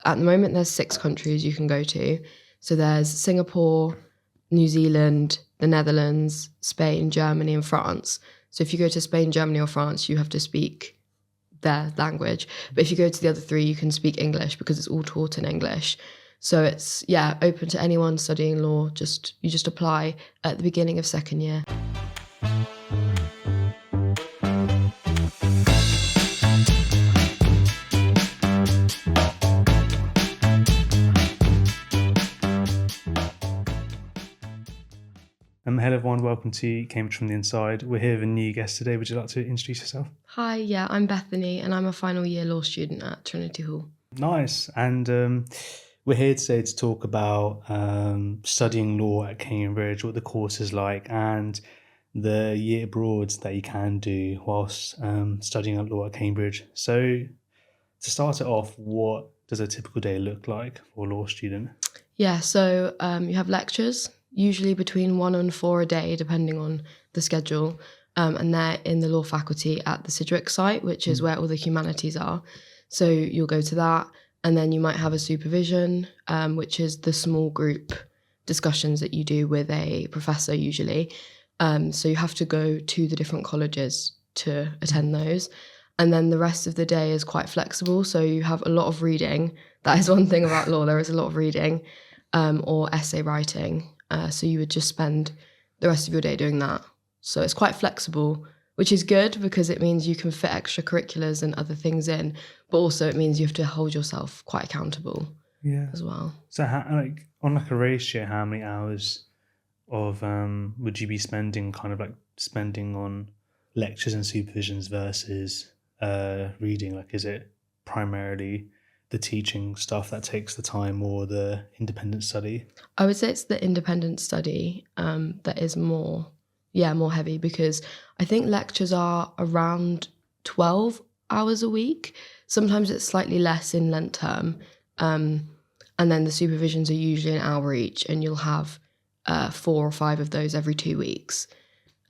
At the moment, there's 6 countries you can go to. So there's Singapore, New Zealand, the Netherlands, Spain, Germany, and France. So if you go to Spain, Germany, or France, you have to speak their language. But if you go to the other 3, you can speak English because it's all taught in English. So it's, open to anyone studying law. You just apply at the beginning of second year. Hello everyone, welcome to Cambridge from the Inside. We're here with a new guest today. Would you like to introduce yourself? Hi, I'm Bethany and I'm a final year law student at Trinity Hall. Nice. And we're here today to talk about studying law at Cambridge, what the course is like, and the year abroad that you can do whilst studying law at Cambridge. So to start it off, what does a typical day look like for a law student? So you have lectures, usually between 1 and 4 a day, depending on the schedule. And they're in the law faculty at the Sidgwick site, which is where all the humanities are. So you'll go to that, and then you might have a supervision, which is the small group discussions that you do with a professor usually. So you have to go to the different colleges to attend those. And then the rest of the day is quite flexible. So you have a lot of reading. That is one thing about law. There is a lot of reading or essay writing. So you would just spend the rest of your day doing that. So it's quite flexible, which is good because it means you can fit extracurriculars and other things in, but also it means you have to hold yourself quite accountable as well. So on a ratio, how many hours of would you be spending on lectures and supervisions versus reading? Is it primarily the teaching stuff that takes the time or the independent study? I would say it's the independent study that is more heavy, because I think lectures are around 12 hours a week. Sometimes it's slightly less in Lent term. And then the supervisions are usually an hour each, and you'll have 4 or 5 of those every 2 weeks.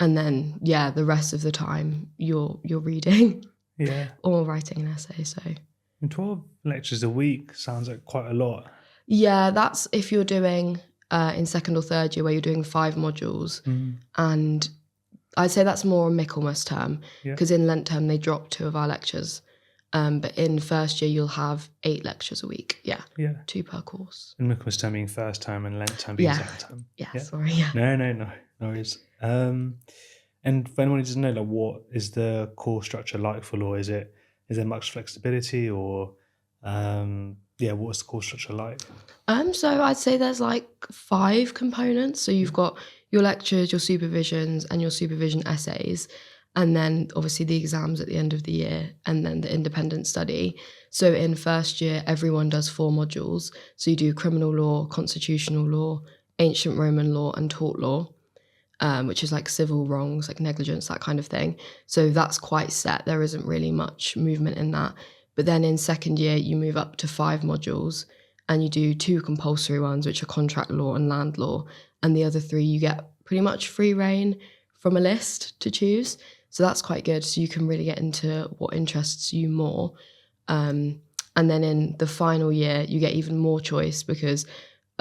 And then, the rest of the time you're reading or writing an essay. So 12 lectures a week sounds like quite a lot. Yeah, that's if you're doing in second or third year where you're doing 5 modules. And I'd say that's more a Michaelmas term, because in Lent term they drop 2 of our lectures. But in first year you'll have 8 lectures a week. 2 per course. And Michaelmas term being first term and Lent term being second term. Sorry. No worries. And for anyone who doesn't know, what is the course structure like for law? Is there much flexibility, or what's the course structure like? So I'd say there's 5 components. So you've got your lectures, your supervisions, and your supervision essays, and then obviously the exams at the end of the year, and then the independent study. So in first year, everyone does 4 modules. So you do criminal law, constitutional law, ancient Roman law, and tort law. Which is civil wrongs, negligence, that kind of thing. So that's quite set. There isn't really much movement in that. But then in second year, you move up to 5 modules, and you do 2 compulsory ones, which are contract law and land law. And the other 3, you get pretty much free reign from a list to choose. So that's quite good. So you can really get into what interests you more. And then in the final year, you get even more choice, because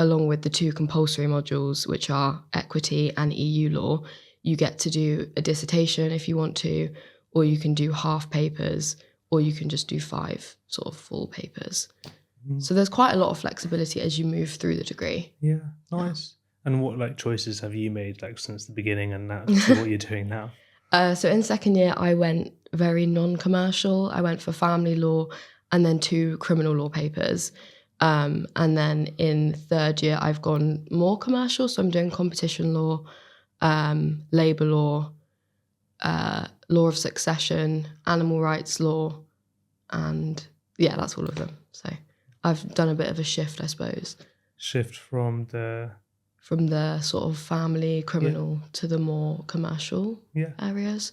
along with the 2 compulsory modules, which are equity and EU law, you get to do a dissertation if you want to, or you can do half papers, or you can just do 5 sort of full papers. So there's quite a lot of flexibility as you move through the degree. Yeah, nice. And what choices have you made since the beginning and now to what you're doing now? So in second year, I went very non-commercial. I went for family law and then 2 criminal law papers. And then in third year, I've gone more commercial. So I'm doing competition law, labour law, law of succession, animal rights law, and that's all of them. So I've done a bit of a shift, I suppose. Shift from the sort of family criminal to the more commercial areas.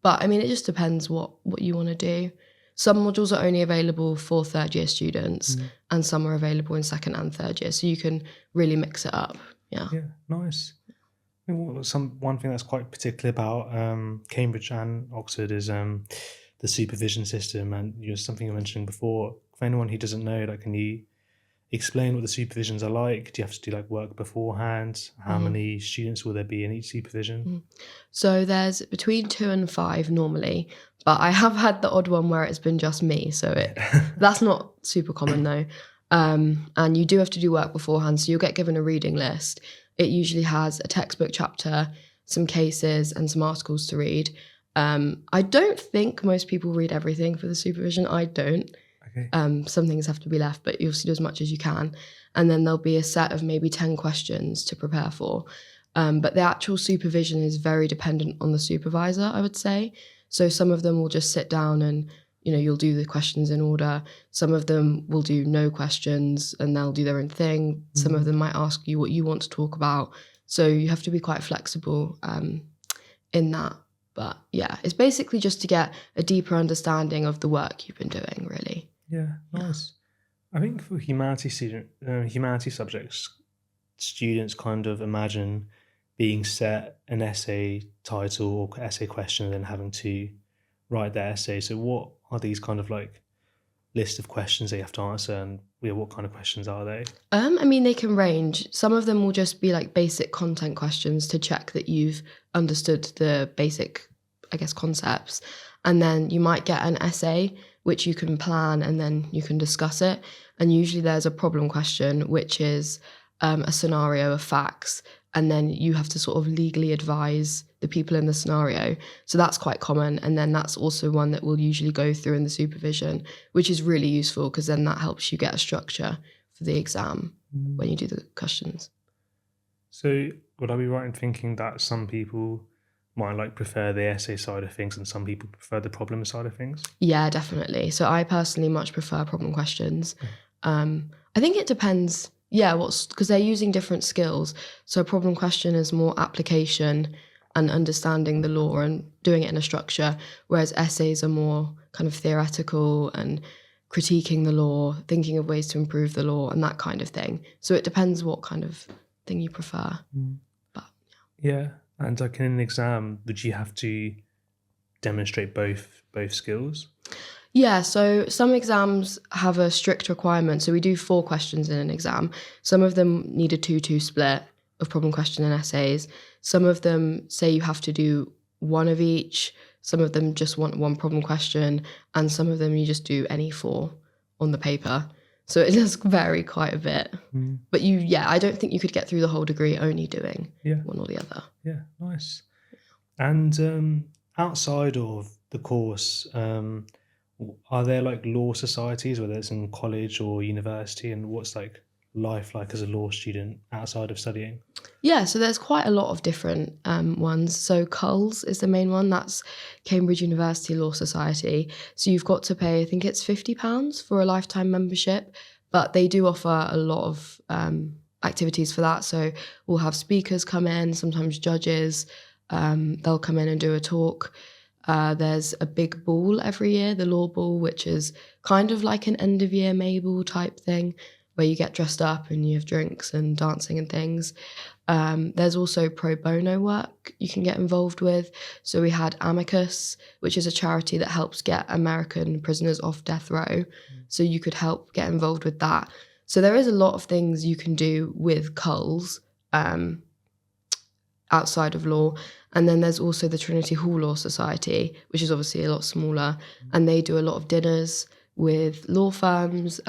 But I mean, it just depends what you want to do. Some modules are only available for third year students, and some are available in second and third year. So you can really mix it up. Yeah, nice. One thing that's quite particular about Cambridge and Oxford is the supervision system, and something you mentioned before. For anyone who doesn't know, can you explain what the supervisions are like? Do you have to do like work beforehand? How many students will there be in each supervision? So there's between 2 and 5 normally, but I have had the odd one where it's been just me. So that's not super common though. And you do have to do work beforehand. So you'll get given a reading list. It usually has a textbook chapter, some cases and some articles to read. I don't think most people read everything for the supervision. I don't. Okay. Some things have to be left, but you'll do as much as you can. And then there'll be a set of maybe 10 questions to prepare for. But the actual supervision is very dependent on the supervisor, I would say. So some of them will just sit down and, you'll do the questions in order. Some of them will do no questions and they'll do their own thing. Some of them might ask you what you want to talk about. So you have to be quite flexible in that. But yeah, it's basically just to get a deeper understanding of the work you've been doing, really. Yeah, nice. I think for humanity subjects, students kind of imagine being set an essay title or essay question and then having to write their essay. So what are these kind of like list of questions they have to answer, and what kind of questions are they? They can range. Some of them will just be like basic content questions to check that you've understood the basic, concepts. And then you might get an essay, which you can plan and then you can discuss it. And usually there's a problem question, which is a scenario of facts. And then you have to sort of legally advise the people in the scenario. So that's quite common. And then that's also one that we'll usually go through in the supervision, which is really useful because then that helps you get a structure for the exam when you do the questions. So would I be right in thinking that some people might prefer the essay side of things and some people prefer the problem side of things? Yeah, definitely. So I personally much prefer problem questions. I think it depends. Yeah, because they're using different skills. So a problem question is more application and understanding the law and doing it in a structure, whereas essays are more kind of theoretical and critiquing the law, thinking of ways to improve the law and that kind of thing. So it depends what kind of thing you prefer. But yeah, and like in an exam, would you have to demonstrate both skills? Yeah, so some exams have a strict requirement. So we do 4 questions in an exam. Some of them need a 2-2 split of problem question and essays. Some of them say you have to do one of each. Some of them just want one problem question. And some of them you just do any 4 on the paper. So it does vary quite a bit. But I don't think you could get through the whole degree only doing one or the other. Yeah, nice. And outside of the course, are there like law societies, whether it's in college or university, and what's like life like as a law student outside of studying? Yeah, so there's quite a lot of different ones. So CULS is the main one. That's Cambridge University Law Society. So you've got to pay, I think it's £50 for a lifetime membership, but they do offer a lot of activities for that. So we'll have speakers come in, sometimes judges. They'll come in and do a talk. There's a big ball every year, the Law Ball, which is kind of like an end of year Mabel type thing, where you get dressed up and you have drinks and dancing and things. There's also pro bono work you can get involved with. So we had Amicus, which is a charity that helps get American prisoners off death row. So you could help get involved with that. So there is a lot of things you can do with CULS outside of law. And then there's also the Trinity Hall Law Society, which is obviously a lot smaller. And they do a lot of dinners with law firms,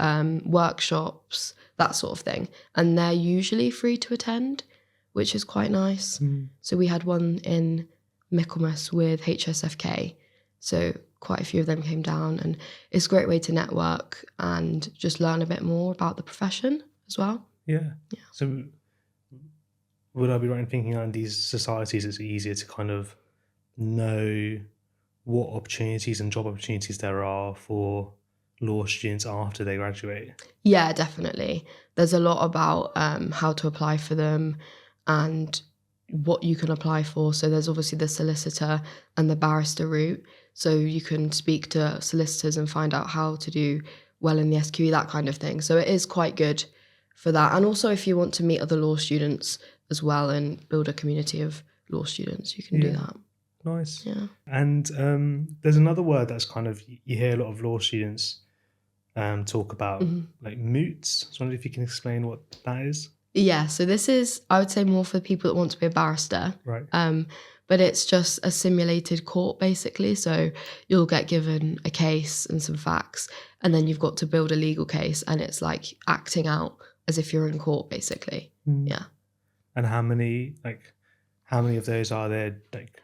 workshops, that sort of thing. And they're usually free to attend, which is quite nice. So we had one in Michaelmas with HSFK. So quite a few of them came down, and it's a great way to network and just learn a bit more about the profession as well. Yeah. So would I be right in thinking in these societies it's easier to kind of know what opportunities and job opportunities there are for law students after they graduate? Yeah, definitely. There's a lot about how to apply for them and what you can apply for. So there's obviously the solicitor and the barrister route. So you can speak to solicitors and find out how to do well in the SQE, that kind of thing. So it is quite good for that. And also if you want to meet other law students as well and build a community of law students, you can do that. Nice. Yeah. And there's another word that's kind of, you hear a lot of law students talk about like MOOTS. I was wondering if you can explain what that is. Yeah, so this is, I would say, more for people that want to be a barrister. Right. But it's just a simulated court, basically. So you'll get given a case and some facts, and then you've got to build a legal case, and it's like acting out as if you're in court, basically. Yeah. And how many of those are there, like,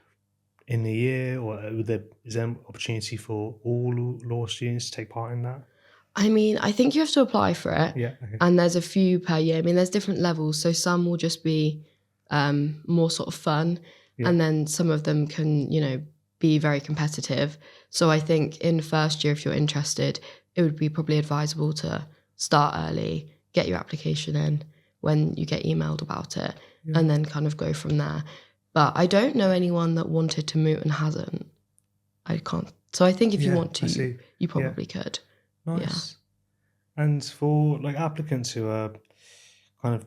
in a year, or is there an opportunity for all law students to take part in that? I mean, I think you have to apply for it. Yeah. Okay. And there's a few per year. I mean, there's different levels. So some will just be more sort of fun. Yeah. And then some of them can, be very competitive. So I think in first year, if you're interested, it would be probably advisable to start early, get your application in when you get emailed about it, and then kind of go from there. But I don't know anyone that wanted to moot and hasn't. I can't. So I think if you want to, you probably could. Nice. Yeah. And for like applicants who are kind of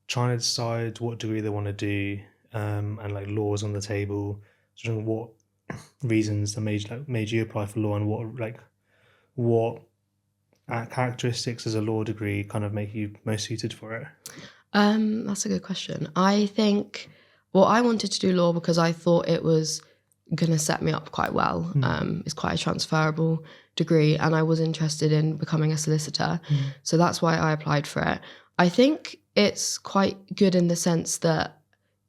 trying to decide what degree they want to do, and like laws on the table, sort of what reasons that made you apply for law, and what characteristics as a law degree kind of make you most suited for it? That's a good question. I think, I wanted to do law because I thought it was going to set me up quite well. It's quite a transferable degree, and I was interested in becoming a solicitor. So that's why I applied for it. I think it's quite good in the sense that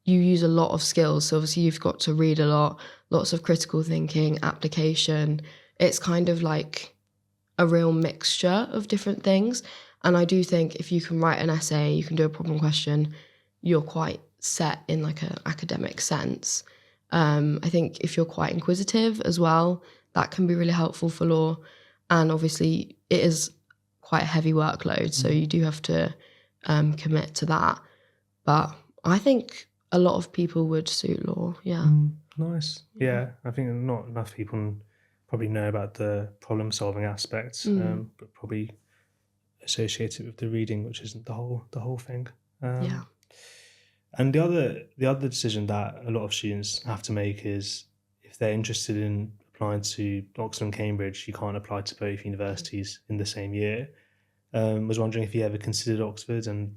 you use a lot of skills. So obviously you've got to read a lot, lots of critical thinking, application. It's kind of like a real mixture of different things. And I do think if you can write an essay, you can do a problem question, you're quite set in like an academic sense. I think if you're quite inquisitive as well, that can be really helpful for law. And obviously it is quite a heavy workload, so you do have to commit to that. But I think a lot of people would suit law, Nice. Yeah, I think not enough people probably know about the problem-solving aspects, but probably associate it with the reading, which isn't the whole thing. And the other decision that a lot of students have to make is if they're interested in applying to Oxford and Cambridge, you can't apply to both universities in the same year. Was wondering if you ever considered Oxford and...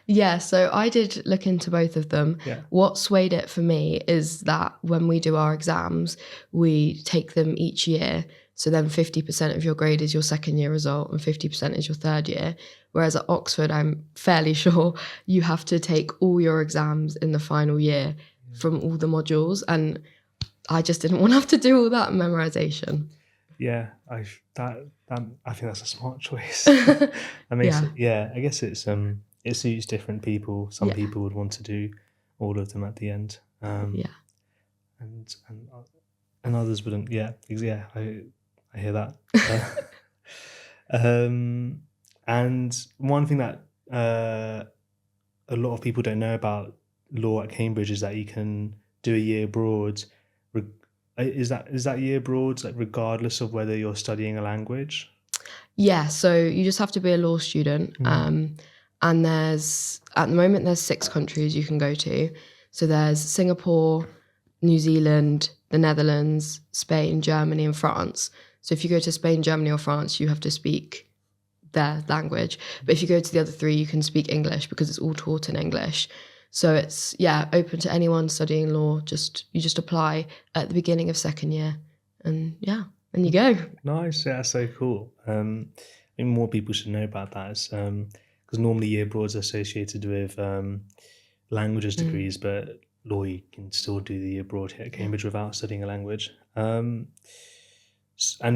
Yeah, so I did look into both of them. Yeah. What swayed it for me is that when we do our exams, we take them each year. So then 50% of your grade is your second year result and 50% is your third year. Whereas at Oxford, I'm fairly sure you have to take all your exams in the final year from all the modules. And I just didn't want to have to do all that memorization. Yeah, I think that's a smart choice. That makes it, I guess it suits different people. Some people would want to do all of them at the end. And others wouldn't. Yeah, I hear that. And one thing that a lot of people don't know about law at Cambridge is that you can do a year abroad. Is that year abroad like regardless of whether you're studying a language? Yeah, so you just have to be a law student. And at the moment there's 6 countries you can go to. So there's Singapore, New Zealand, the Netherlands, Spain, Germany, and France. So if you go to Spain, Germany, or France, you have to speak their language. But if you go to the other 3, you can speak English because it's all taught in English. So it's, open to anyone studying law. You just apply at the beginning of second year and and you go. Nice. Yeah, that's so cool. I think more people should know about that. Because normally year abroads are associated with languages degrees, but law you can still do the year abroad here at Cambridge without studying a language. And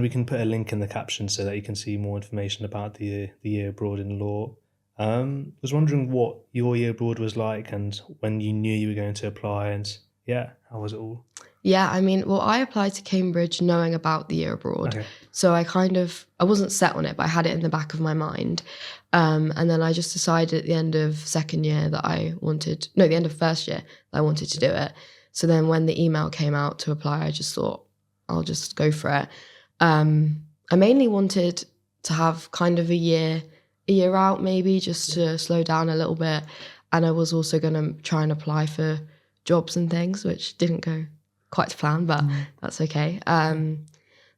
we can put a link in the caption so that you can see more information about the year abroad in law. I was wondering what your year abroad was like and when you knew you were going to apply, and how was it all? Yeah, I mean, I applied to Cambridge knowing about the year abroad. Okay. So I wasn't set on it, but I had it in the back of my mind. And then I just decided at the end of second year the end of first year that I wanted to do it. So then when the email came out to apply, I just thought, I'll just go for it. I mainly wanted to have kind of a year out maybe, just to slow down a little bit. And I was also going to try and apply for jobs and things, which didn't go quite to plan, but that's okay.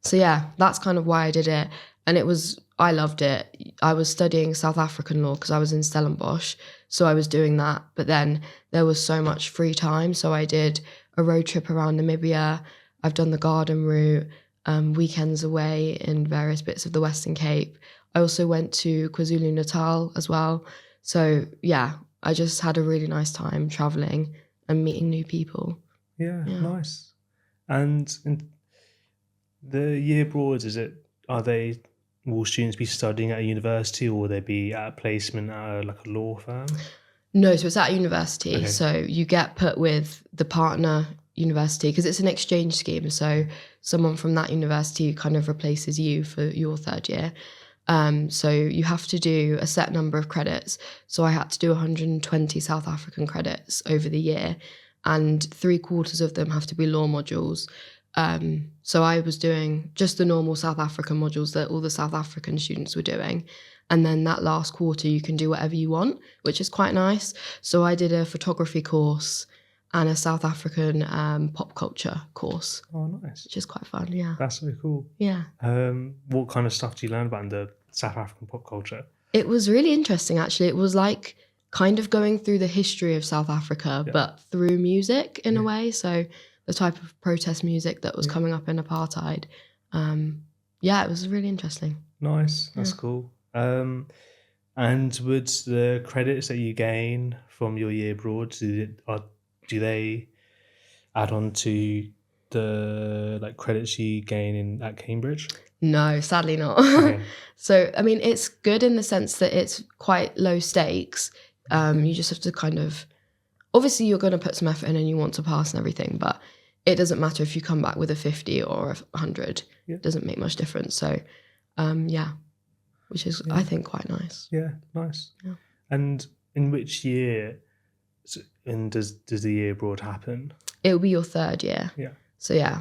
So that's kind of why I did it. and I loved it. I was studying South African law because I was in Stellenbosch, so I was doing that. But then there was so much free time, so I did a road trip around Namibia. I've done the garden route, weekends away in various bits of the Western Cape. I also went to KwaZulu-Natal as well. So yeah, I just had a really nice time traveling and meeting new people. Yeah, nice. And in the year abroad, will students be studying at a university, or will they be at a placement at like a law firm? No, so it's at university. Okay. So you get put with the partner university because it's an exchange scheme. So someone from that university kind of replaces you for your third year. So you have to do a set number of credits. So I had to do 120 South African credits over the year, and 3/4 of them have to be law modules. So I was doing just the normal South African modules that all the South African students were doing. And then that last quarter, you can do whatever you want, which is quite nice. So I did a photography course and a South African pop culture course. Oh, nice. Which is quite fun, yeah. That's so cool. Yeah. What kind of stuff do you learn about in the South African pop culture? It was really interesting, actually. It was like kind of going through the history of South Africa, but through music in a way. So the type of protest music that was coming up in apartheid. It was really interesting. Nice. That's cool. And would the credits that you gain from your year abroad, do they add on to the credits you gain at Cambridge? No, sadly not. Okay. So, I mean, it's good in the sense that it's quite low stakes. You just have to kind of, obviously you're going to put some effort in and you want to pass and everything, but it doesn't matter if you come back with a 50 or a 100. It doesn't make much difference. So, which is, I think, quite nice. Yeah, nice. Yeah. And in which year does the year abroad happen? It will be your third year. Yeah.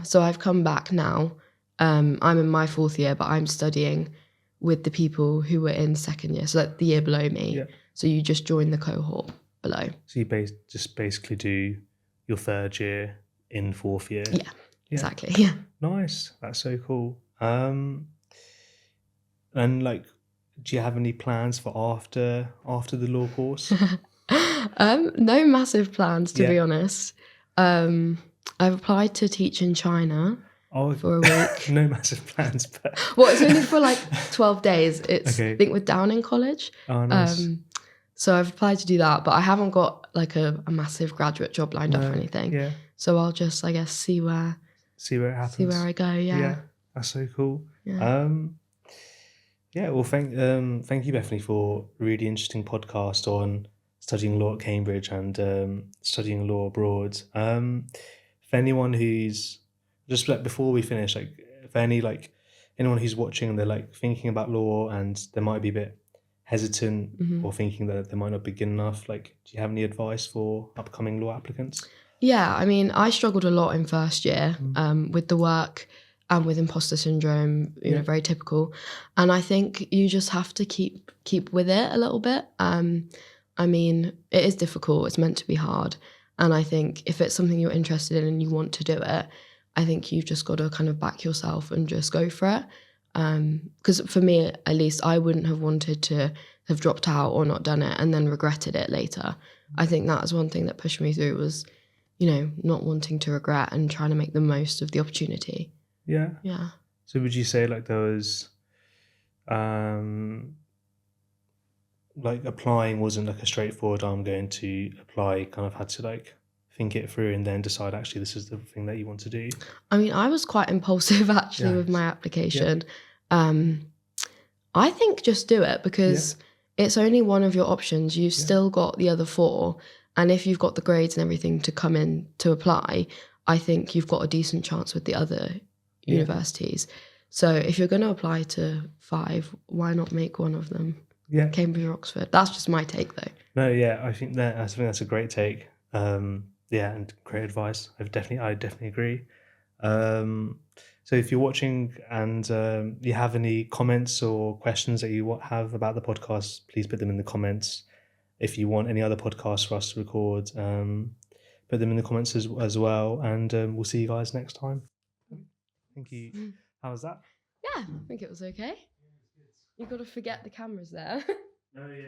So I've come back now. I'm in my fourth year, but I'm studying with the people who were in second year, so like the year below me. Yeah. So you just join the cohort below. So you just basically do your third year in fourth year. Yeah, exactly. Yeah. Nice. That's so cool. And do you have any plans for after the law course? No massive plans, to be honest. I've applied to teach in China for a week. No massive plans, but well, it's only for like 12 days. It's okay. I think with Downing College. Oh, nice. So I've applied to do that, but I haven't got like a massive graduate job lined up or anything. Yeah. So I'll just, I guess, see where it happens. See where I go. Yeah. Yeah, that's so cool. Yeah. Well, thank you, Bethany, for a really interesting podcast on studying law at Cambridge and studying law abroad. For anyone who's just before we finish, anyone who's watching and they're thinking about law and they might be a bit hesitant or thinking that they might not be good enough, do you have any advice for upcoming law applicants? Yeah, I mean, I struggled a lot in first year with the work and with imposter syndrome, you know, very typical. And I think you just have to keep with it a little bit. I mean, it is difficult. It's meant to be hard. And I think if it's something you're interested in and you want to do it, I think you've just got to kind of back yourself and just go for it. Because for me, at least, I wouldn't have wanted to have dropped out or not done it and then regretted it later. I think that was one thing that pushed me through was, you know, not wanting to regret and trying to make the most of the opportunity. Yeah. Yeah. So would you say there was, applying wasn't a straightforward, I'm going to apply, kind of had to think it through and then decide actually this is the thing that you want to do? I mean, I was quite impulsive actually with my application. I think just do it because it's only one of your options. You've still got the other four. And if you've got the grades and everything to come in to apply, I think you've got a decent chance with the other universities. So if you're going to apply to 5, why not make one of them? Yeah. Cambridge or Oxford. That's just my take though. No, yeah, I think that's a great take. And great advice. I definitely agree. So if you're watching and you have any comments or questions that you have about the podcast, please put them in the comments. If you want any other podcasts for us to record, put them in the comments as well. And we'll see you guys next time. Thank you. How was that? Yeah, I think it was okay. You've got to forget the camera's there. Oh yeah.